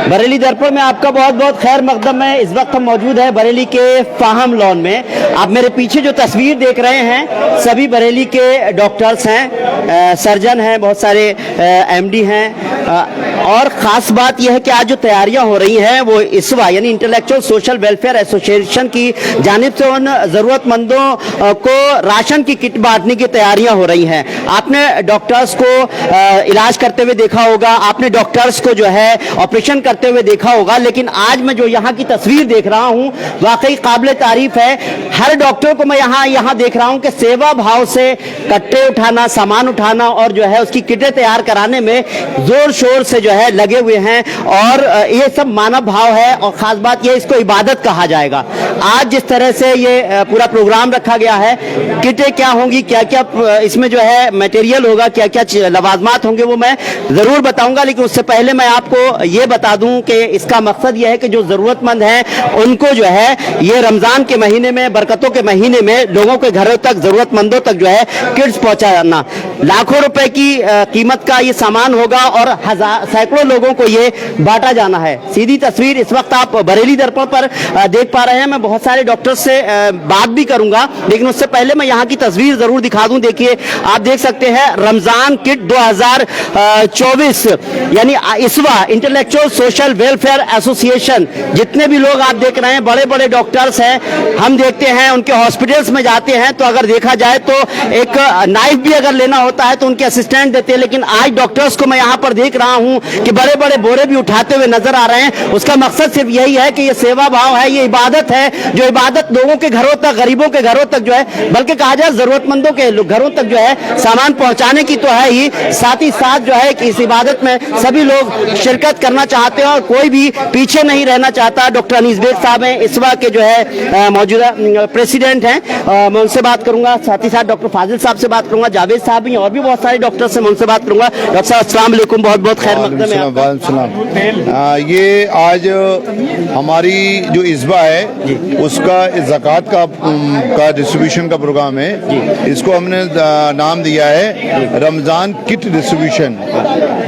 बरेली दर्पण में आपका बहुत बहुत खैर मकदम है। इस वक्त हम मौजूद हैं बरेली के फाहम लॉन में। आप मेरे पीछे जो तस्वीर देख रहे हैं सभी बरेली के डॉक्टर्स हैं, सर्जन हैं, बहुत सारे एमडी हैं। और ख़ास बात यह है कि आज जो तैयारियां हो रही हैं वो ISWA यानी इंटेलेक्चुअल सोशल वेलफेयर एसोसिएशन की जानिब से उन ज़रूरतमंदों को राशन की किट बांटने की तैयारियां हो रही हैं। आपने डॉक्टर्स को इलाज करते हुए देखा होगा, आपने डॉक्टर्स को जो है ऑपरेशन करते हुए देखा होगा, लेकिन आज मैं जो यहाँ की तस्वीर देख रहा हूँ वाकई काबिल तारीफ है। हर डॉक्टर को मैं यहाँ देख रहा हूँ कि सेवा भाव से कट्टे उठाना, सामान उठाना और जो है उसकी किटें तैयार कराने में जोर शोर से जो है लगे हुए हैं। और ये सब मानव भाव है और खास बात ये इसको इबादत कहा जाएगा। आज जिस तरह से ये पूरा प्रोग्राम रखा गया है, किटें क्या होंगी, क्या क्या इसमें जो है मटेरियल होगा, क्या क्या लवाजमात होंगे वो मैं जरूर बताऊंगा। लेकिन उससे पहले मैं आपको ये बता दूं कि इसका मकसद यह है कि जो जरूरतमंद हैं उनको जो है ये रमजान के महीने में, बरकतों के महीने में लोगों के घरों तक, जरूरतमंदों तक जो है किट्स पहुंचाना। लाखों रुपए की कीमत का ये सामान होगा और सैकड़ों लोगों को ये बांटा जाना है। सीधी तस्वीर इस वक्त आप बरेली दर्पण पर देख पा रहे हैं। मैं बहुत सारे डॉक्टर से बात भी करूंगा, लेकिन उससे पहले मैं यहाँ की तस्वीर जरूर दिखा दूं। देखिए, आप देख सकते हैं रमजान किट 2024 यानी ISWA intellectual social welfare association. जितने भी लोग आप देख रहे हैं बड़े बड़े डॉक्टर्स हैं, हम देखते हैं उनके हॉस्पिटल्स में जाते हैं तो अगर देखा जाए तो एक नाइफ भी अगर लेना होता है तो उनके असिस्टेंट देते हैं। लेकिन आज डॉक्टर्स को मैं यहाँ पर देख रहा हूँ कि बड़े बड़े बोरे भी उठाते हुए नजर आ रहे हैं। उसका मकसद सिर्फ यही है कि ये सेवा भाव है, ये इबादत है, जो इबादत लोगों के घरों तक, गरीबों के घरों तक जो है, बल्कि कहा जाए जरूरतमंदों के घरों तक जो है सामान पहुंचाने की तो है ही, साथ ही साथ जो है कि इस इबादत में सभी लोग शिरकत करना चाहते हैं और कोई भी पीछे नहीं रहना चाहता। डॉक्टर अनीस बेग साहब हैं, ISWA के जो है मौजूदा प्रेसिडेंट हैं, मैं उनसे बात करूंगा। साथ ही साथ डॉक्टर फाजिल साहब से बात करूंगा, जावेद साहब भी और भी बहुत सारे डॉक्टर से मैं उनसे बात करूंगा। डॉक्टर साहब अस्सलाम वालेकुम, बहुत बहुत खैर मकदम है। ये आज हमारी जो ISWA है उसका ज़कात का डिस्ट्रीब्यूशन का प्रोग्राम है। इसको हमने नाम दिया है रमज़ान किट डिस्ट्रीब्यूशन।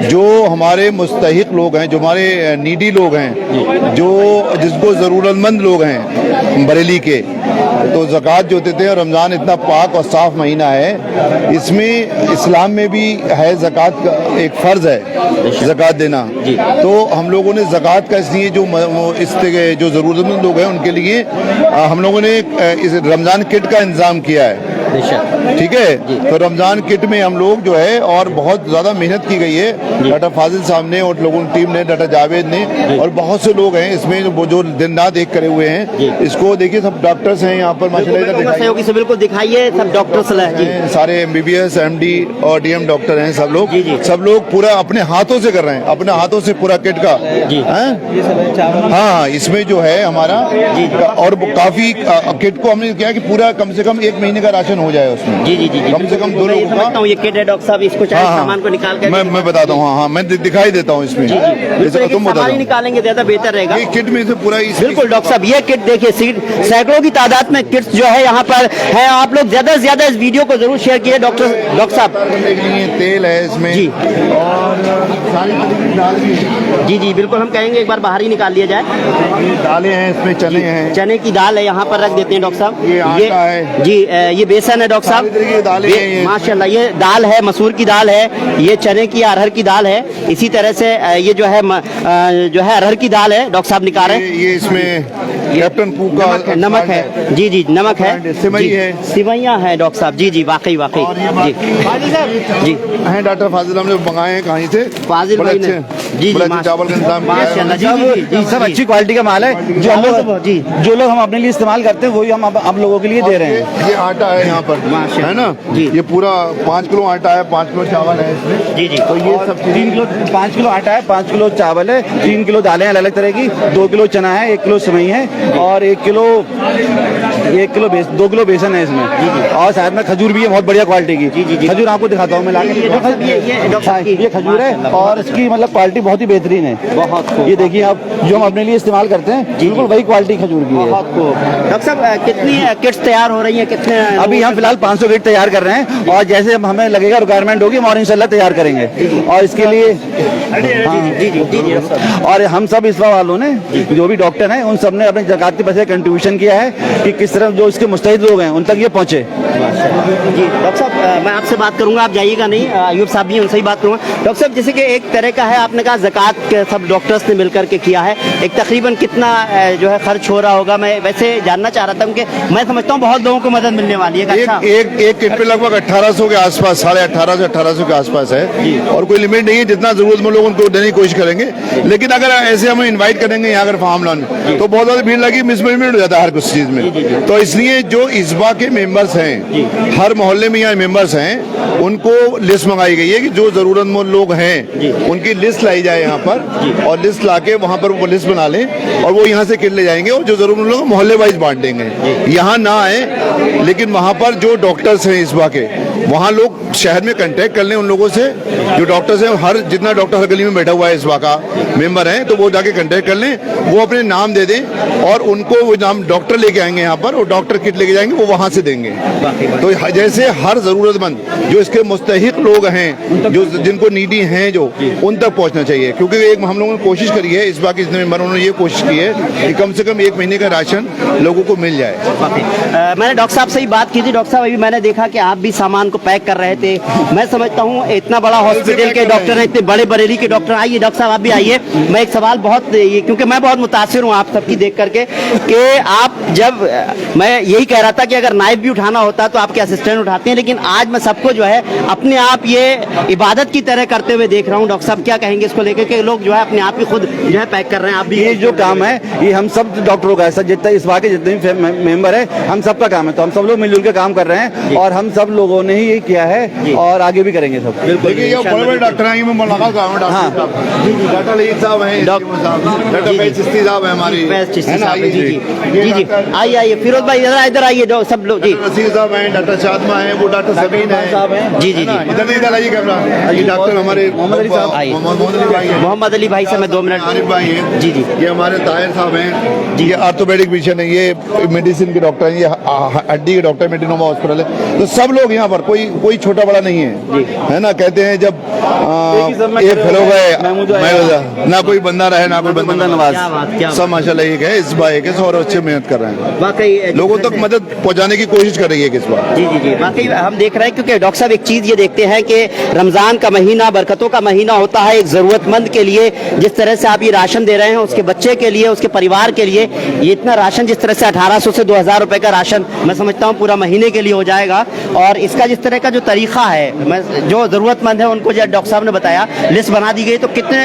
जो हमारे मुस्तहिक लोग हैं, जो हमारे नीडी लोग हैं, जो जिसको ज़रूरतमंद लोग हैं बरेली के, तो ज़कात जो देते हैं, रमज़ान इतना पाक और साफ महीना है, इसमें इस्लाम में भी है ज़कात का एक फ़र्ज़ है ज़कात देना। तो हम लोगों ने ज़कात का इसलिए जो ज़रूरतमंद लोग हैं उनके लिए हम लोगों ने इस रमज़ान किट का इंतज़ाम किया है। ठीक है, तो रमज़ान किट में हम लोग जो है और बहुत ज़्यादा मेहनत की गई है। डॉक्टर फाजिल साहब ने और लोगों की टीम ने, डॉक्टर जावेद ने और बहुत से लोग हैं इसमें जो दिन रात एक करे हुए हैं। इसको देखिए, सब डॉक्टर्स हैं यहाँ पर माशाल्लाह, सहयोगी से बिल्कुल दिखाइए, सब डॉक्टर्स हैं, सारे MBBS MD और DM डॉक्टर हैं। सब लोग पूरा अपने हाथों से कर रहे हैं, अपने हाथों से पूरा किट का। हाँ, इसमें जो है हमारा और काफी किट को हमने किया कि पूरा कम से कम 1 महीने का राशन हो जाए उसमें। जी कम से कम 2 लोगों का। ये किट है डॉक्टर साहब, इसको चाहे सामान को निकाल कर मैं बताता हूँ। हाँ, मैं दिखाई देता हूँ इसमें। तुम सामान निकालेंगे ज्यादा बेहतर रहेगा। ये किट में से पूरा बिल्कुल डॉक्टर साहब, ये किट देखिए, सैकड़ों की तादाद में किट्स जो है यहाँ पर है। आप लोग ज्यादा से ज्यादा इस वीडियो को जरूर शेयर कीजिए। डॉक्टर साहब, तेल है इसमें जी और सारी दाल भी है। जी बिल्कुल, हम कहेंगे एक बार बाहर ही निकाल लिया जाए। दालें हैं इसमें, चने हैं, चने की दाल है, यहाँ पर रख देते हैं डॉक्टर साहब। ये आटा है जी, ये बेसन है डॉक्टर साहब, माशाल्लाह। ये दाल है, मसूर की दाल है, ये चने की, अरहर की दाल है। इसी तरह से ये जो है अरहर की दाल है डॉक्टर साहब निकाल रहे हैं। ये इसमें कैप्टन कूक का नमक है। जी नमक है, सिवई है, सिवैयाँ है डॉक्टर साहब। जी वाकई जी हैं। डॉक्टर फाजिल हमने मंगाए हैं कहीं से, फाजिल भाई ने जी चावल का इंतजाम माशाल्लाह। जी सब अच्छी क्वालिटी का माल है। जो लोग हम अपने लिए इस्तेमाल करते हैं वही हम आप लोगों के लिए दे रहे हैं। ये आटा है यहाँ पर, है ना जी। ये पूरा 5 किलो आटा है, 5 किलो चावल है इसमें। जी तो ये सब 5 किलो आटा है, 5 किलो चावल है, 3 किलो दालें अलग अलग तरह की, 2 किलो चना है, 1 किलो सेवई है, और 2 किलो बेसन है इसमें, और साथ में खजूर भी है बहुत बढ़िया क्वालिटी की। खजूर आपको दिखाता हूँ मैं लाके। ये खजूर है और इसकी मतलब क्वालिटी बहुत ही बेहतरीन है। बहुत ये देखिए आप, जो हम अपने लिए इस्तेमाल करते हैं बिल्कुल वही क्वालिटी खजूर की है। डॉक्टर साहब कितनी किट्स तैयार हो रही हैं, कितने? अभी हम फिलहाल 500 किट तैयार कर रहे हैं, और जैसे हमें लगेगा रिक्वायरमेंट होगी हम और इंशाल्लाह तैयार करेंगे। और इसके लिए और हम सब इस्वा वालों ने, जो भी डॉक्टर हैं, उन सब ने अपने ज़कात के पैसे कंट्रीब्यूशन किया है कि किस तरह जो इसके मुस्तहिद लोग हैं उन तक ये पहुँचे। जी डॉक्टर साहब, मैं आपसे बात करूंगा, आप जाइएगा नहीं, अयूब साहब भी हैं, उनसे ही बात करूंगा। डॉक्टर साहब, जैसे कि एक तरह का है, आपने कहा ज़कात के सब डॉक्टर्स ने मिलकर के किया है, एक तकरीबन कितना जो है खर्च हो रहा होगा? मैं वैसे जानना चाह रहा था कि मैं समझता हूँ बहुत लोगों को मदद मिलने वाली है। एक किट पे लगभग 1800 के आसपास, 1850 से 1800 के आसपास है, और कोई लिमिट नहीं है, जितना जरूरतमंद लोग उनको देने की कोशिश करेंगे। लेकिन अगर ऐसे हम इनवाइट करेंगे यहाँ अगर फार्म लॉन में, तो बहुत ज्यादा भीड़ लगी, मिसमैनेजमेंट हो जाता है हर कुछ चीज में। तो इसलिए जो इस्बा के मेंबर्स हैं, हर मोहल्ले में यहाँ मेंबर्स हैं, उनको लिस्ट मंगाई गई है कि जो जरूरतमंद लोग हैं उनकी लिस्ट लाई जाए यहाँ पर, और लिस्ट लाके वहाँ पर वो लिस्ट बना लें, और वो यहाँ से किट ले जाएंगे, और जो जरूरतमंद लोग मोहल्ले वाइज बांट देंगे। यहाँ ना आए, लेकिन वहाँ पर जो डॉक्टर्स हैं इस्बा के, वहाँ लोग शहर में कांटेक्ट कर लें उन लोगों से, जो डॉक्टर्स हैं, हर जितना डॉक्टर हर गली में बैठा हुआ है इस्बा का मेंबर है, तो वो जाके कांटेक्ट कर लें, वो अपने नाम दे दें, और उनको वो नाम डॉक्टर लेके आएंगे यहाँ पर, और डॉक्टर किट लेके जाएंगे, वो वहाँ से देंगे। तो जैसे हर जरूरतमंद जो इसके मुस्तहिक लोग हैं, जो जिनको नीडी हैं, जो उन तक पहुँचना चाहिए। क्योंकि एक हम लोगों ने कोशिश करी है, इस्बा के जितने मेंबर उन्होंने ये कोशिश की है कि कम से कम 1 महीने का राशन लोगों को मिल जाए। मैंने डॉक्टर साहब से ही बात की थी। डॉक्टर साहब, अभी मैंने देखा कि आप भी सामान को पैक कर रहे थे। मैं समझता हूँ इतना बड़ा हॉस्पिटल के डॉक्टर हैं, इतने बड़े बरेली के डॉक्टर। आइए डॉक्टर साहब, आप भी आइए। मैं एक सवाल क्योंकि मैं बहुत मुतासिर हूँ आप सबकी देख करके कि आप जब, मैं यही कह रहा था कि अगर नाइफ भी उठाना होता तो आपके असिस्टेंट उठाते हैं, लेकिन आज मैं सबको जो है अपने आप ये इबादत की तरह करते हुए देख रहा हूँ। डॉक्टर साहब क्या कहेंगे इसको लेकर के? लोग जो है अपने आप ही खुद जो है पैक कर रहे हैं। आप भी ये जो काम है ये हम सब डॉक्टरों का है सर, जितना इस बात के जितने भी मेंबर है हम सबका काम है। तो हम सब लोग मिलजुल के काम कर रहे हैं, और हम सब लोगों ने ही ये किया है, और आगे भी करेंगे सब। देखिए ये बड़े बड़े डॉक्टर हैं, मैं मुलाकात कर रहा हूं डॉक्टर लईद साहब हैं, डॉक्टर फैज चिश्ती साहब हैं हमारी, है ना? जी आइए फिरोज भाई, इधर आइए सब लोग। जी रसीद साहब हैं, डॉक्टर शादमा हैं, वो डॉक्टर सबीन हैं। जी इधर आइए कैमरा। ये डॉक्टर हमारे मोहम्मद अली भाई से मैं 2 मिनट। आरिफ भाई हैं। जी ये हमारे ताहिर साहब हैं, ये ऑर्थोपेडिक विजन है, ये मेडिसिन के डॉक्टर हैं, ये हड्डी के डॉक्टर मेडिनोवा हॉस्पिटल है। तो सब लोग यहाँ पर, कोई छोटा बड़ा नहीं है ना? कहते हैं जब एक फेलो गए ना कोई बंदा रहे ना कोई बंदा नवाज, सब माशाल्लाह एक है, इस बार एक है, और अच्छे मेहनत कर रहे हैं, वाकई लोगों तक मदद पहुंचाने की कोशिश कर रही है इस बार। जी वाकई हम देख रहे हैं, क्योंकि डॉक्टर साहब एक चीज ये देखते हैं कि रमजान का महीना बरकतों का महीना होता है। एक जरूरतमंद के लिए जिस तरह से आप ये राशन दे रहे हैं, उसके बच्चे के लिए, उसके परिवार के लिए, ये इतना राशन जिस तरह से 1800 से 2000 रुपए का राशन मैं समझता हूँ पूरा महीने के लिए हो जाएगा। और इसका जिस तरह का जो तरीका है, जो जरूरतमंद है उनको जो डॉक्टर साहब ने बताया, लिस्ट बना दी गई, तो कितने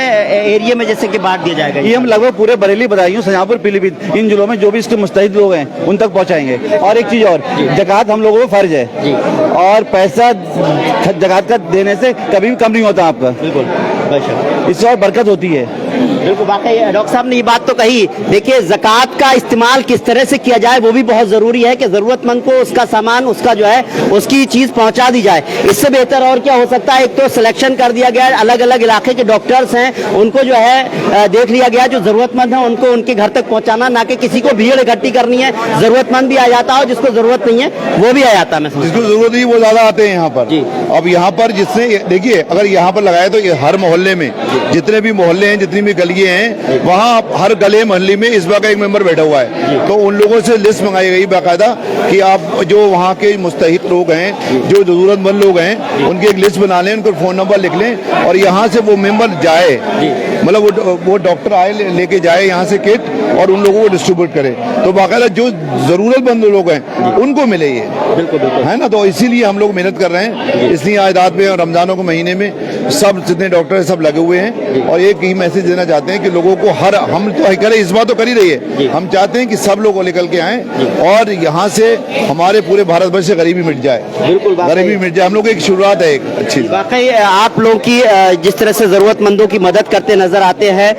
एरिया में जैसे कि बांट दिया जाएगा? ये हम लगभग पूरे बरेली, बदायूं, सजापुर, पीलीभीत, इन जिलों में जो भी इसके मुस्तहिद लोग हैं उन तक पहुंचाएंगे। और एक चीज और, ज़कात हम लोगों को फर्ज है, और पैसा ज़कात का देने से कभी भी कम नहीं होता आपका, बिल्कुल इससे और बरकत होती है। बिल्कुल वाकई डॉक्टर साहब ने ये बात तो कही। देखिए ज़कात का इस्तेमाल किस तरह से किया जाए वो भी बहुत जरूरी है कि जरूरतमंद को उसका सामान, उसका जो है उसकी चीज पहुंचा दी जाए। इससे बेहतर और क्या हो सकता है? एक तो सिलेक्शन कर दिया गया, अलग अलग इलाके के डॉक्टर्स हैं उनको जो है देख लिया गया, जो जरूरतमंद है उनको उनके घर तक पहुंचाना, ना कि किसी को भीड़ इकट्ठी करनी है। जरूरतमंद भी आ जाता है, जिसको जरूरत नहीं है वो भी आ जाता है। जिसको जरूरत नहीं वो ज्यादा आते हैं यहाँ पर। अब यहाँ पर जिसने, देखिए अगर यहाँ पर लगाया तो हर मोहल्ले में, जितने भी मोहल्ले हैं, जितनी भी गलियां हैं, वहाँ हर गले मोहल्ले में इस बार का एक मेंबर बैठा हुआ है। तो उन लोगों से लिस्ट मंगाई गई बाकायदा कि आप जो वहाँ के मुस्तहिक लोग हैं, जो जरूरतमंद लोग हैं, उनकी एक लिस्ट बना लें, उनका फोन नंबर लिख लें, और यहाँ से वो मेंबर जाए, मतलब वो डॉक्टर आए लेके जाए यहाँ से किट, और उन लोगों को डिस्ट्रीब्यूट करे। तो बाकायदा जो जरूरतमंद लोग हैं उनको मिले ये, बिल्कुल है ना? तो इसीलिए हम लोग मेहनत कर रहे हैं। इसलिए आज रात में और रमजानों के महीने में सब जितने डॉक्टर सब लगे हुए हैं, और एक ही मैसेज देना चाहते हैं कि लोगों को हम तो करें, इस बात तो कर ही रही है, हम चाहते हैं कि सब लोग निकल के आए, और यहाँ से हमारे पूरे भारत वर्ष से गरीबी मिट जाए, बिल्कुल गरीबी मिट जाए। हम लोग एक शुरुआत है एक अच्छी। वाकई आप लोग की जिस तरह से जरूरतमंदों की मदद करते नजर नजर आते हैं।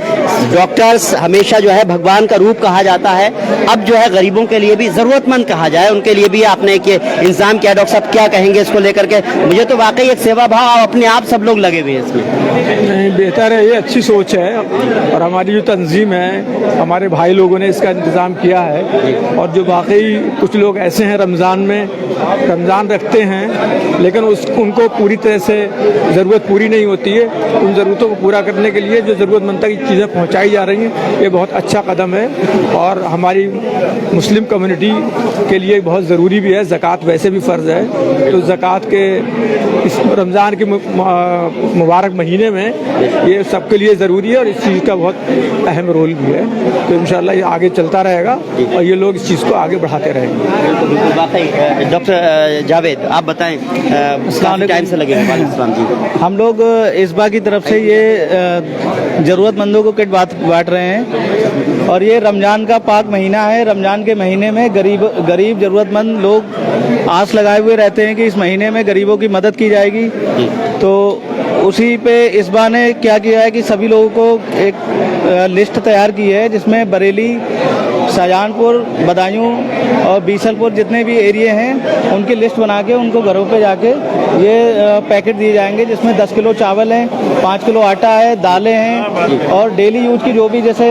डॉक्टर्स हमेशा जो है भगवान का रूप कहा जाता है, अब जो है गरीबों के लिए भी जरूरतमंद कहा जाए, उनके लिए भी आपने एक इंतजाम किया। डॉक्टर साहब क्या कहेंगे इसको लेकर के? मुझे तो वाकई एक सेवा भाव, अपने आप सब लोग लगे हुए हैं इसमें। नहीं, बेहतर है, ये अच्छी सोच है और हमारी जो तंजीम है, हमारे भाई लोगों ने इसका इंतज़ाम किया है। और जो वाकई कुछ लोग ऐसे हैं रमज़ान में रमज़ान रखते हैं लेकिन उनको पूरी तरह से ज़रूरत पूरी नहीं होती है, उन ज़रूरतों को पूरा करने के लिए जो ज़रूरतमंद तक चीज़ें पहुंचाई जा रही हैं, ये बहुत अच्छा कदम है और हमारी मुस्लिम कम्युनिटी के लिए बहुत ज़रूरी भी है। ज़कात वैसे भी फ़र्ज़ है, तो ज़कात के इस रमज़ान के मुबारक महीने में ये सबके लिए ज़रूरी है और इस चीज़ का बहुत अहम रोल भी है। तो इंशाल्लाह ये आगे चलता रहेगा और ये लोग इस चीज़ को आगे बढ़ाते रहेंगे। वाकई डॉक्टर जावेद आप बताएं, काफी टाइम से लगे हैं। वालेकुम सलाम जी। हम लोग इस्बा की तरफ से ये ज़रूरतमंदों को किट बांट रहे हैं और ये रमज़ान का पाक महीना है। रमज़ान के महीने में गरीब ज़रूरतमंद लोग आस लगाए हुए रहते हैं कि इस महीने में गरीबों की मदद की जाएगी। तो उसी पे इस्बा ने क्या किया है कि सभी लोगों को एक लिस्ट तैयार की है जिसमें बरेली, शाहजहांपुर, बदायूं और बीसलपुर जितने भी एरिया हैं उनकी लिस्ट बना के उनको घरों पे जाके ये पैकेट दिए जाएंगे जिसमें 10 किलो चावल है, 5 किलो आटा है, दालें हैं और डेली यूज की जो भी जैसे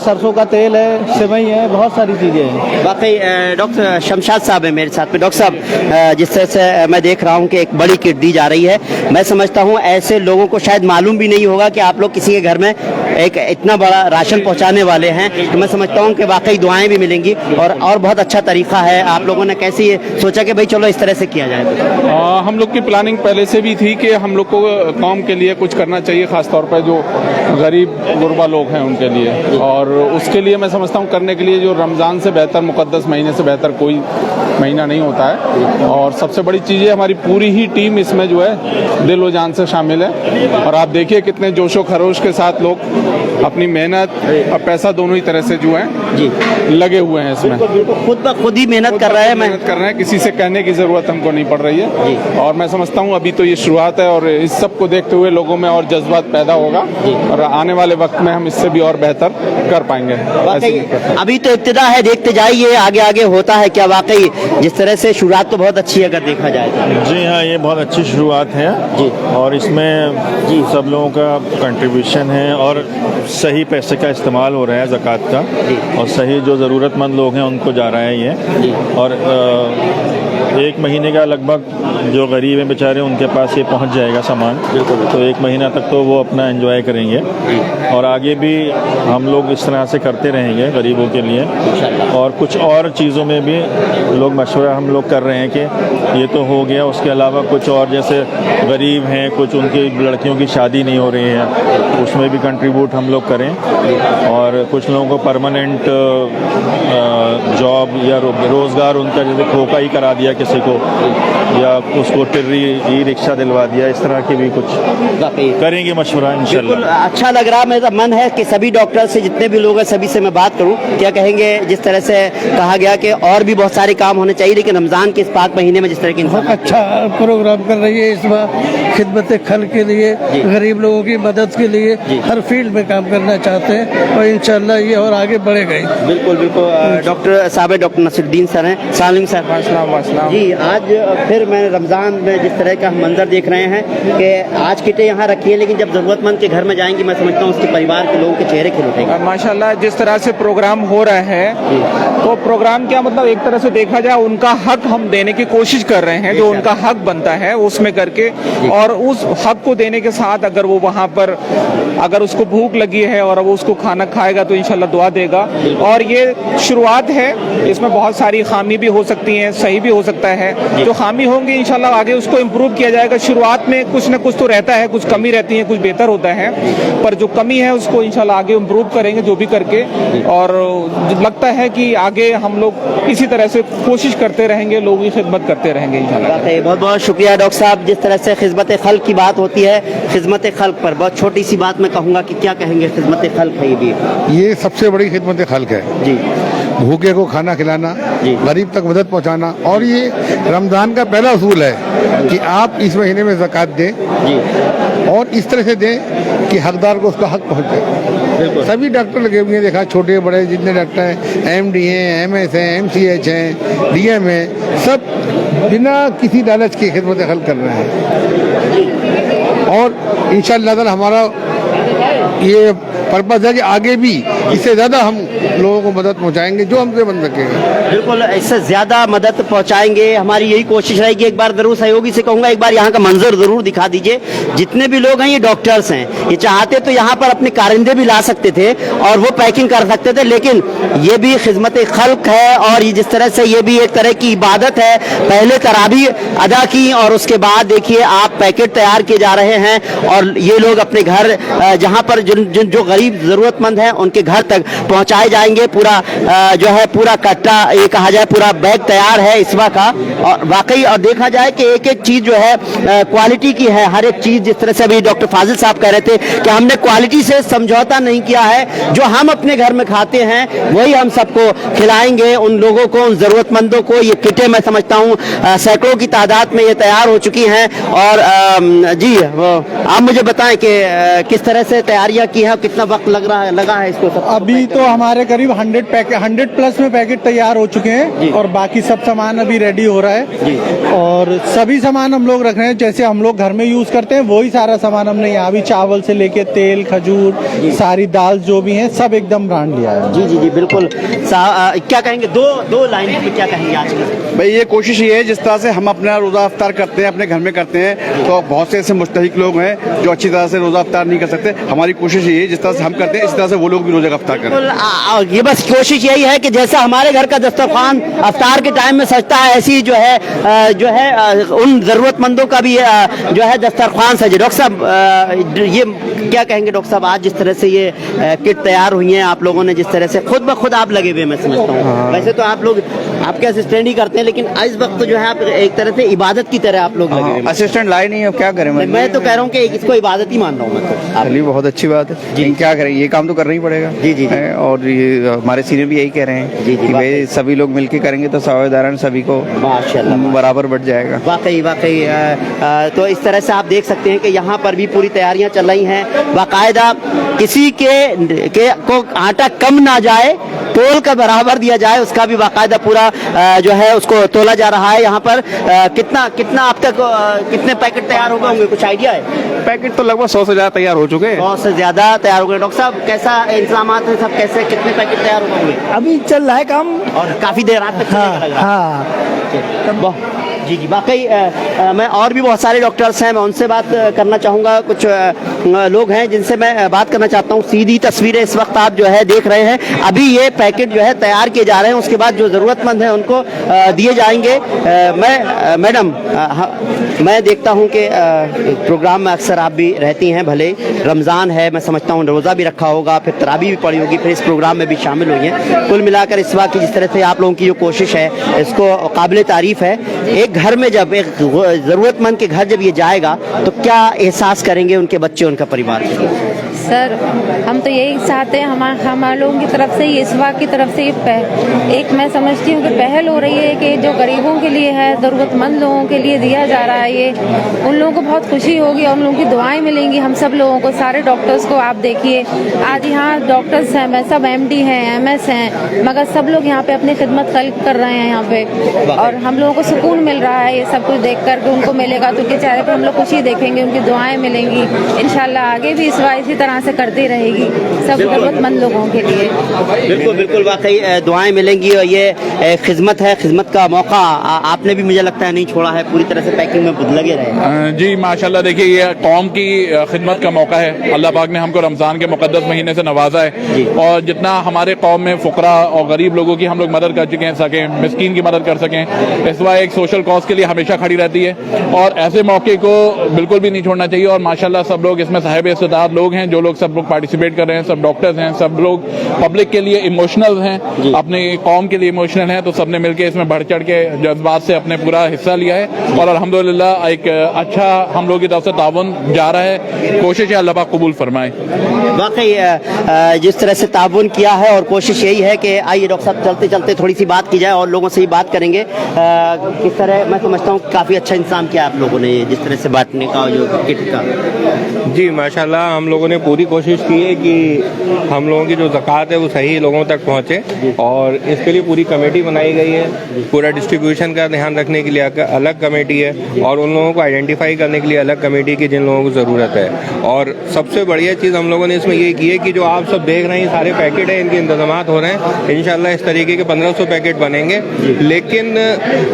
सरसों का तेल है, सिवई है, बहुत सारी चीज़ें हैं। वाकई डॉक्टर शमशाद साहब है मेरे साथ में। डॉक्टर साहब, जिस तरह से मैं देख रहा हूँ कि एक बड़ी किट दी जा रही है, मैं समझता हूँ ऐसे लोगों को शायद मालूम भी नहीं होगा कि आप लोग किसी के घर में एक इतना बड़ा राशन पहुँचाने वाले हैं। तो मैं समझता हूँ कि वाकई दुआएं भी मिलेंगी और बहुत अच्छा तरीका है। आप लोगों ने कैसे ये सोचा कि भाई चलो इस तरह से किया जाए? हम लोग की प्लानिंग पहले से भी थी कि हम लोग को कौम के लिए कुछ करना चाहिए, खासतौर पर जो गरीब गुरबा लोग हैं उनके लिए। और उसके लिए मैं समझता हूँ करने के लिए जो रमज़ान से बेहतर, मुक़द्दस महीने से बेहतर कोई महीना नहीं होता है। और सबसे बड़ी चीज़ है हमारी पूरी ही टीम इसमें जो है दिल व जान से शामिल है। और आप देखिए कितने जोशो खरोश के साथ लोग अपनी मेहनत और पैसा दोनों ही तरह से जो है जी लगे हुए हैं इसमें। खुद ब खुद ही मेहनत कर रहे हैं। मेहनत कर रहे हैं, किसी से कहने की ज़रूरत हमको नहीं पड़ रही है। और मैं समझता हूँ अभी तो ये शुरुआत है और इस सब को देखते हुए लोगों में और जज्बात पैदा होगा और आने वाले वक्त में हम इससे भी और बेहतर कर पाएंगे। अभी तो इब्तिदा है, देखते जाइए आगे आगे होता है क्या। वाकई जिस तरह से शुरुआत तो बहुत अच्छी है अगर देखा जाए तो। जी हाँ, ये बहुत अच्छी शुरुआत है जी। और इसमें जी सब लोगों का कंट्रीब्यूशन है और सही पैसे का इस्तेमाल हो रहा है ज़कात का और सही जो ज़रूरतमंद लोग हैं उनको जा रहा है ये। और 1 महीने का लगभग जो गरीब हैं बेचारे उनके पास ये पहुंच जाएगा सामान, तो 1 महीना तक तो वो अपना एंजॉय करेंगे और आगे भी हम लोग इस तरह से करते रहेंगे गरीबों के लिए। और कुछ और चीज़ों में भी लोग मशवरा हम लोग कर रहे हैं कि ये तो हो गया, उसके अलावा कुछ और जैसे गरीब हैं, कुछ उनकी लड़कियों की शादी नहीं हो रही है, उसमें भी कंट्रीब्यूट हम लोग करें। और कुछ लोगों को परमानेंट जॉब या रोज़गार उनका जैसे खोखा ही करा दिया किसी को या उसको टिर्री ई रिक्शा दिलवा दिया, इस तरह की भी कुछ करेंगे मशवरा इंशाल्लाह। अच्छा लग रहा, मेरा मन है कि सभी डॉक्टर से जितने भी लोग हैं सभी से मैं बात करूं। क्या कहेंगे जिस तरह से कहा गया कि और भी बहुत सारे काम होने चाहिए, लेकिन रमज़ान के इस पाक महीने में जिस तरह की बहुत अच्छा प्रोग्राम कर रही है इस बार खिदमत खल के लिए, गरीब लोगों की मदद के लिए हर फील्ड में काम करना चाहते हैं और इंशाल्लाह ये और आगे बढ़ेगा ही। बिल्कुल बिल्कुल। डॉक्टर साहब डॉक्टर नसीरुद्दीन सर हैं। सलाम सर जी। आज फिर मैं रमज़ान में जिस तरह का मंजर देख रहे हैं कि आज किटें यहाँ रखी है, लेकिन जब ज़रूरतमंद के घर में जाएंगी मैं समझता हूँ उसके परिवार के लोगों के चेहरे खिल उठेंगे। माशाल्लाह जिस तरह से प्रोग्राम हो रहा है तो प्रोग्राम क्या मतलब एक तरह से देखा जाए उनका हक हम देने की कोशिश कर रहे हैं, जो उनका हक बनता है उसमें करके। और उस हक को देने के साथ अगर वो वहाँ पर अगर उसको भूख लगी है और वो उसको खाना खाएगा तो इंशाल्लाह दुआ देगा। और ये शुरुआत है, इसमें बहुत सारी खामी भी हो सकती हैं, सही भी हो सकता है। जो खामी होंगी इंशाल्लाह आगे उसको इम्प्रूव किया जाएगा। शुरुआत में कुछ न कुछ तो रहता है, कुछ कमी रहती है, कुछ बेहतर होता है, पर जो कमी है उसको इंशाल्लाह आगे इम्प्रूव करेंगे जो भी करके। और लगता है कि आगे हम लोग इसी तरह से कोशिश करते रहेंगे, लोगों की खिदमत करते रहेंगे इंशाल्लाह। बहुत बहुत शुक्रिया डॉक्टर साहब। जिस तरह से खिदमत खल्क की बात होती है, खिदमत खल्क पर बहुत छोटी सी बात मैं कहूँगा कि क्या कहेंगे खिदमत खल्क है? ये सबसे बड़ी खिदमत खल्क है जी। भूखे को खाना खिलाना, गरीब तक मदद पहुंचाना। और ये रमज़ान का पहला उसूल है कि आप इस महीने में ज़कात दें और इस तरह से दें कि हकदार को उसका हक पहुंचे। सभी डॉक्टर लगे हुए हैं, देखा छोटे बड़े जितने डॉक्टर हैं, MD हैं, MS हैं, MCH हैं, DM हैं, सब बिना किसी लालच की खिदमत खल्क कर रहे हैं। और इंशाअल्लाह ताला हमारा ये पर्पज़ है कि आगे भी इससे ज़्यादा हम लोगों को मदद पहुंचाएंगे जो हमसे बन सकेगा। बिल्कुल, इससे ज्यादा मदद पहुंचाएंगे, हमारी यही कोशिश रहेगी। एक बार जरूर सहयोगी से कहूंगा, एक बार यहाँ का मंजर जरूर दिखा दीजिए। जितने भी लोग हैं ये डॉक्टर्स हैं, ये चाहते तो यहाँ पर अपने कारिंदे भी ला सकते थे और वो पैकिंग कर सकते थे, लेकिन ये भी खिदमत खल्क है और ये जिस तरह से ये भी एक तरह की इबादत है। पहले तरावी अदा की और उसके बाद देखिए आप पैकेट तैयार किए जा रहे हैं और ये लोग अपने घर जहाँ पर जो गरीब जरूरतमंद हैं उनके घर तक पहुँचाए जाएंगे। पूरा जो है पूरा कट्टा, ये कहा जाए पूरा बैग तैयार है इसवा का। और वाकई और देखा जाए कि एक एक चीज जो है क्वालिटी की है, हर एक चीज। जिस तरह से अभी डॉक्टर फाजिल साहब कह रहे थे कि हमने क्वालिटी से समझौता नहीं किया है, जो हम अपने घर में खाते हैं वही हम सबको खिलाएंगे, उन लोगों को, उन जरूरतमंदों को। ये किटें मैं समझता हूँ सैकड़ों की तादाद में ये तैयार हो चुकी हैं। और जी आप मुझे बताएं कि किस तरह से तैयारियां की है, कितना वक्त लगा है इसको सब? अभी तो हमारे करीब 100 प्लस में पैकेट तैयार हो चुके हैं और बाकी सब सामान अभी रेडी हो रहा है। और सभी सामान हम लोग रख रहे हैं जैसे हम लोग घर में यूज करते हैं, वही सारा सामान हमने यहाँ भी चावल से लेके तेल, खजूर, सारी दाल जो भी है सब एकदम ब्रांड लिया है। जी जी जी बिल्कुल। क्या कहेंगे, दो लाइन में क्या कहेंगे आज की? भाई ये कोशिश ये है जिस तरह से हम अपना रोज़ा अफ्तार करते हैं, अपने घर में करते हैं, तो बहुत से ऐसे मुस्तहिक लोग हैं जो अच्छी तरह से रोज़ा अफ्तार नहीं कर सकते। हमारी कोशिश ये है जिस तरह से हम करते हैं इस तरह से वो लोग भी रोज़ा का अफ्तार करें। ये बस कोशिश यही है कि जैसा हमारे घर का दस्तरखान अफ्तार के टाइम में सजता है, ऐसी जो है उन जरूरतमंदों का भी जो है दस्तरखान सजे। डॉक्टर साहब ये क्या कहेंगे? डॉक्टर साहब आज जिस तरह से ये किट तैयार हुई है, आप लोगों ने जिस तरह से खुद ब खुद आप लगे हुए, मैं समझता हूँ वैसे तो आप लोग आपके असिस्टेंट ही करते हैं, लेकिन इस वक्त जो है आप एक तरह से इबादत की तरह आप लोग लगे हुए। असिस्टेंट लाए नहीं, अब क्या करें? मैं तो कह रहा हूँ कि इसको इबादत ही मान रहा हूँ मैं तो। चलिए बहुत अच्छी बात है जी, क्या करें, ये काम तो करना ही पड़ेगा। जी जी और ये हमारे सीनियर भी यही कह रहे हैं जी, कि भाई सभी लोग मिलकर करेंगे तो सावेदारान सभी को माशाल्लाह बराबर बढ़ जाएगा। वाकई तो इस तरह से आप देख सकते हैं कि यहाँ पर भी पूरी तैयारियां चल रही हैं। बाकायदा किसी के को आटा कम ना जाए, तोल का बराबर दिया जाए, उसका भी बाकायदा पूरा जो है उसको तोला जा रहा है। यहाँ पर कितना अब तक कितने पैकेट तैयार हो गए होंगे, कुछ आइडिया है? पैकेट तो लगभग 100 से ज्यादा तैयार हो चुके हैं। 100 से ज्यादा तैयार हो गए। डॉक्टर साहब कैसा इंतजाम है सब, कैसे कितने पैकेट तैयार हो गए? अभी चल रहा है काम और काफी देर रात तक चलेगा लग रहा है। जी जी वाकई मैं और भी बहुत सारे डॉक्टर्स हैं, मैं उनसे बात करना चाहूँगा। कुछ लोग हैं जिनसे मैं बात करना चाहता हूँ। सीधी तस्वीरें इस वक्त आप जो है देख रहे हैं, अभी ये पैकेट जो है तैयार किए जा रहे हैं, उसके बाद जो ज़रूरतमंद है उनको दिए जाएंगे। मैडम मैं देखता हूँ कि प्रोग्राम में अक्सर आप भी रहती हैं, भले रमज़ान है, मैं समझता हूँ रोज़ा भी रखा होगा, फिर तरावी भी पड़ी होगी, फिर इस प्रोग्राम में भी शामिल हुई हैं। कुल मिलाकर इस वक्त जिस तरह से आप लोगों की जो कोशिश है इसको काबिल तारीफ़ है। एक घर में जब एक ज़रूरतमंद के घर जब ये जाएगा तो क्या एहसास करेंगे उनके बच्चे, उनका परिवार? सर हम तो यही चाहते हैं, हमारे लोगों की तरफ से, इसवा की तरफ से एक मैं समझती हूँ कि पहल हो रही है कि जो गरीबों के लिए है, ज़रूरतमंद लोगों के लिए दिया जा रहा है, ये उन लोगों को बहुत खुशी होगी और उन लोगों की दुआएं मिलेंगी हम सब लोगों को, सारे डॉक्टर्स को। आप देखिए आज यहाँ डॉक्टर्स हैं, सब MD हैं, MS हैं, मगर सब लोग यहाँ पे अपनी खिदमत कर रहे हैं यहाँ पे, और हम लोगों को सुकून मिल रहा है ये सब कुछ देख कर के। उनको मिलेगा तो उनके चेहरे पर हम लोग खुशी देखेंगे, उनकी दुआएं मिलेंगी। इंशाल्लाह आगे भी इसी तरह से करती रहेगी सब जरूरतमंद लोगों के लिए। बिल्कुल बिल्कुल वाकई दुआएं मिलेंगी और ये खिदमत है, खिदमत का मौका आपने भी मुझे लगता है नहीं छोड़ा है, पूरी तरह से पैकिंग में लगे रहे। जी माशाल्लाह, देखिए ये कौम की खिदमत का मौका है। अल्लाह पाक ने हमको रमज़ान के मुक़द्दस महीने से नवाजा है और जितना हमारे कौम में फ़ुकरा और गरीब लोगों की हम लोग मदद कर सकें, मिस्कीन की मदद कर सकें, इस वजह एक सोशल कॉज के लिए हमेशा खड़ी रहती है और ऐसे मौके को बिल्कुल भी नहीं छोड़ना चाहिए। और माशाल्लाह सब लोग इसमें साहिब इस्तेदाद लोग हैं, जो लोग सब लोग पार्टिसिपेट कर रहे हैं, सब डॉक्टर्स हैं, सब लोग पब्लिक के लिए इमोशनल हैं, अपने कौम के लिए इमोशनल हैं, तो सबने मिलकर इसमें बढ़ चढ़ के जज्बात से अपने पूरा हिस्सा लिया है और अल्हम्दुलिल्लाह एक अच्छा हम लोगों की तरफ से ताउन जा रहा है। कोशिश है अल्लाह पाक कबूल फरमाए। वाकई जिस तरह से ताउन किया है और कोशिश यही है कि आइए डॉक्टर साहब चलते चलते थोड़ी सी बात की जाए और लोगों से ही बात करेंगे। किस तरह मैं समझता हूँ काफ़ी अच्छा इंतजाम किया आप लोगों ने जिस तरह से बांटने का जो किट का। जी माशाल्लाह हम लोगों ने पूरी कोशिश की है कि हम लोगों की जो ज़कात है वो सही लोगों तक पहुँचे और इसके लिए पूरी कमेटी बनाई गई है। पूरा डिस्ट्रीब्यूशन का ध्यान रखने के लिए अलग कमेटी है और उन लोगों को आइडेंटिफाई करने के लिए अलग कमेटी की जिन लोगों को ज़रूरत है। और सबसे बढ़िया चीज़ हम लोगों ने इसमें ये की है कि जो आप सब देख रहे हैं सारे पैकेट है, इनके इंतजामात हो रहे हैं। इंशाल्लाह इस तरीके के 1500 पैकेट बनेंगे, लेकिन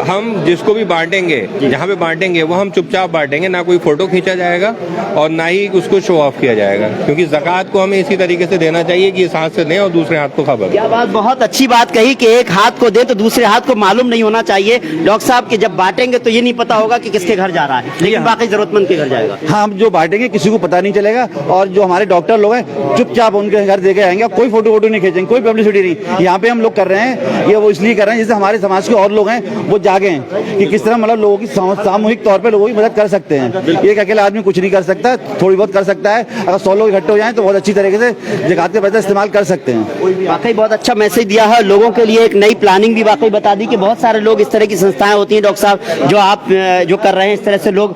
हम जिसको भी बांटेंगे, जहाँ पे बांटेंगे वो हम चुपचाप बांटेंगे, ना कोई फोटो खींचा जाएगा और ना ही उसको शो ऑफ किया जाएगा, क्योंकि ज़कात को हमें इसी तरीके से देना चाहिए कि इस हाथ से दें और दूसरे हाथ को खबर। क्या बात, बहुत अच्छी बात कही कि एक हाथ को दे तो दूसरे हाथ को मालूम नहीं होना चाहिए। डॉक्टर साहब कि जब बांटेंगे तो ये नहीं पता होगा कि किसके घर जा रहा है, लेकिन बाकी जरूरतमंद के घर जाएगा। हाँ, हम जो बांटेंगे किसी को पता नहीं चलेगा और जो हमारे डॉक्टर लोग हैं चुपचाप उनके घर दे के आएंगे, कोई फोटो नहीं खींचेंगे, कोई पब्लिसिटी नहीं। यहाँ पे हम लोग कर रहे हैं ये वो इसलिए कर रहे हैं जिससे हमारे समाज के और लोग हैं वो जागे हैं कि किस तरह मतलब लोगों की सामूहिक तौर पर लोगों की मदद कर सकते हैं। एक अकेला आदमी कुछ नहीं कर सकता, थोड़ी बहुत कर सकता है। अगर 100 लोग इकट्ठे हो जाएं तो बहुत अच्छी तरीके से ज़कात के पैसा इस्तेमाल कर सकते हैं। वाकई बहुत अच्छा मैसेज दिया है लोगों के लिए, एक नई प्लानिंग भी वाकई बता दी कि बहुत सारे लोग इस तरह की संस्थाएं होती हैं डॉक्टर साहब जो आप जो कर रहे हैं, इस तरह से लोग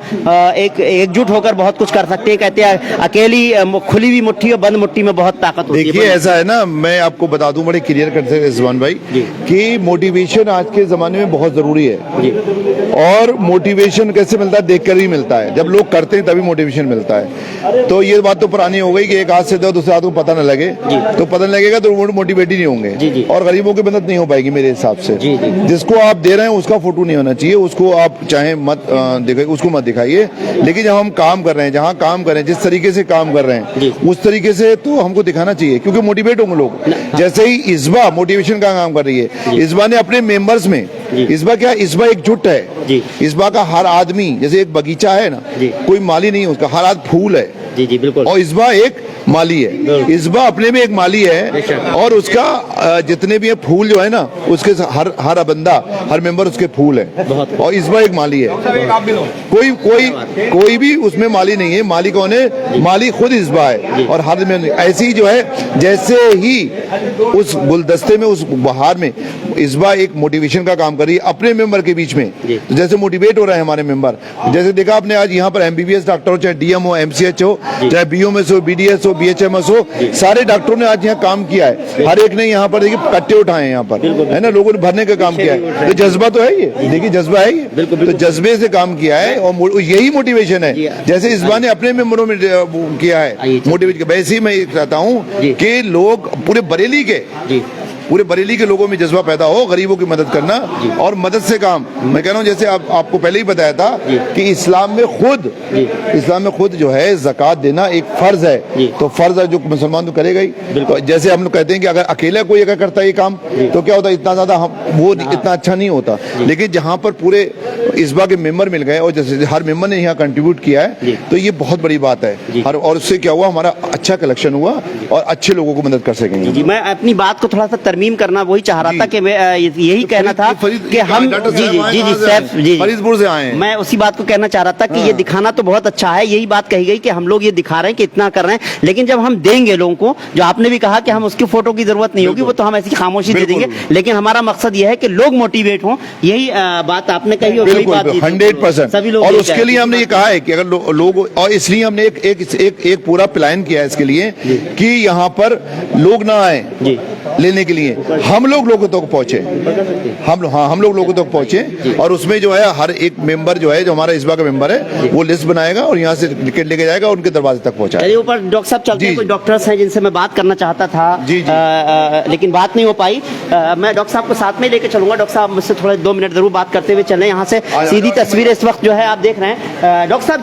एक एकजुट होकर बहुत कुछ कर सकते हैं। कहते हैं अकेली खुली हुई मुट्ठी और बंद मुट्ठी में बहुत ताकत होती है। देखिए ऐसा है ना, मैं आपको बता दूं बड़े क्लियर करते हैं रिजवान भाई कि मोटिवेशन आज के जमाने में बहुत जरूरी है और मोटिवेशन कैसे मिलता है, देखकर ही मिलता है। जब लोग करते हैं तभी मोटिवेशन मिलता है। तो ये बात तो पुरानी हो गई कि एक हाथ से दो दूसरे हाथ को पता न लगे, तो पता नहीं लगेगा तो मोटिवेट ही नहीं होंगे और गरीबों की मदद नहीं हो पाएगी मेरे हिसाब से। जिसको आप दे रहे हैं उसका फोटो नहीं होना चाहिए, उसको आप चाहे मत दिखाइए, उसको मत दिखाइए। लेकिन जब हम काम कर रहे हैं, जहाँ काम कर रहे हैं, जिस तरीके से काम कर रहे हैं उस तरीके से तो हमको दिखाना चाहिए, क्योंकि मोटिवेट होंगे लोग। जैसे ही इस्बा मोटिवेशन का काम कर रही है, इस्बा ने अपने मेंबर्स में, इस्बा क्या, इस्बा एक जुट है। इस्बा का हर आदमी, जैसे एक बगीचा है ना, कोई माली नहीं है उसका, हर आदमी फूल है। जी जी बिल्कुल। और इस्बा एक माली है, इस्बा अपने में एक माली है और उसका जितने भी फूल जो है ना उसके हर बंदा, हर मेंबर उसके फूल है और इस्बा एक माली है। कोई भी उसमें माली नहीं है। माली कौन है? माली खुद इस्बा है। और हर में ऐसी ही जो है, जैसे ही उस गुलदस्ते में, उस बहार में इस्बा एक मोटिवेशन का काम कर रही है अपने मेंबर के बीच में, तो जैसे मोटिवेट हो रहे हैं हमारे मेंबर। जैसे देखा आपने आज यहाँ पर MBBS डॉक्टर हो, चाहे DM हो, MCH हो, चाहे BOMS हो, BDS हो, BHMS हो, सारे डॉक्टरों ने आज यहाँ काम किया है। हर एक ने यहाँ पर देखिए कट्टे उठाए हैं, यहाँ पर है ना, लोगों ने भरने का काम किया है। तो जज्बा तो है ये, देखिए जज्बा है ये, तो जज्बे से काम किया है और यही मोटिवेशन है। जैसे इस्बा ने अपने मेंबरों में किया है मोटिवेट, वैसे ही मैं चाहता हूँ कि लोग पूरे बरेली के लोगों में जज्बा पैदा हो, गरीबों की मदद करना और मदद से काम। मैं कह रहा हूँ जैसे आपको पहले ही बताया था कि इस्लाम में खुद जो है ज़कात देना एक फर्ज है, तो फर्ज है जो मुसलमान तो करेगा ही। तो जैसे हम लोग कहते हैं कि अगर अकेला कोई अगर करता है ये काम तो क्या होता है, इतना ज्यादा वो इतना अच्छा नहीं होता। लेकिन जहाँ पर पूरे इस्बा के मेंबर मिल गए और जैसे हर मेंबर ने यहाँ कंट्रीब्यूट किया है तो ये बहुत बड़ी बात है। और उससे क्या हुआ, हमारा अच्छा कलेक्शन हुआ और अच्छे लोगों को मदद कर सकेंगे। जी, मैं अपनी बात को थोड़ा सा तरमीम करना वही चाह रहा था कि मैं यही कहना था कि हम फरीदपुर से आए हैं। मैं उसी बात को कहना चाह रहा था कि ये दिखाना तो बहुत अच्छा है, यही बात कही गई कि हम लोग ये दिखा रहे हैं कि इतना कर रहे हैं, लेकिन जब हम देंगे लोगों को, जो आपने भी कहा कि हम उसकी फोटो की जरूरत नहीं होगी, वो तो हम ऐसी खामोशी दे देंगे, लेकिन हमारा मकसद ये है कि लोग मोटिवेट हों। यही बात आपने कही और वही बात 100% सभी लोग। और उसके लिए हमने ये कहा है कि अगर लोग, और इसलिए हमने एक पूरा प्लान किया है इसके लिए कि यहाँ पर लोग ना आए लेने के लिए, हम लोग लोगों तक पहुंचे, हम लोग लोगों तक पहुंचे। और उसमें जो है हर एक मेंबर जो है, जो हमारा इस्बा का मेंबर है, वो लिस्ट बनाएगा और यहाँ से टिकट लेके जाएगा और उनके दरवाजे तक पहुंचाएगा। ऊपर डॉक्टर साहब चलते हैं, कुछ डॉक्टर्स हैं जिनसे मैं बात करना चाहता था, लेकिन बात नहीं हो पाई। मैं डॉक्टर साहब को साथ में लेके चलूंगा। डॉक्टर साहब मुझसे थोड़े 2 मिनट जरूर बात करते हुए चलें। यहाँ से सीधी तस्वीरें इस वक्त जो है आप देख रहे हैं। डॉक्टर साहब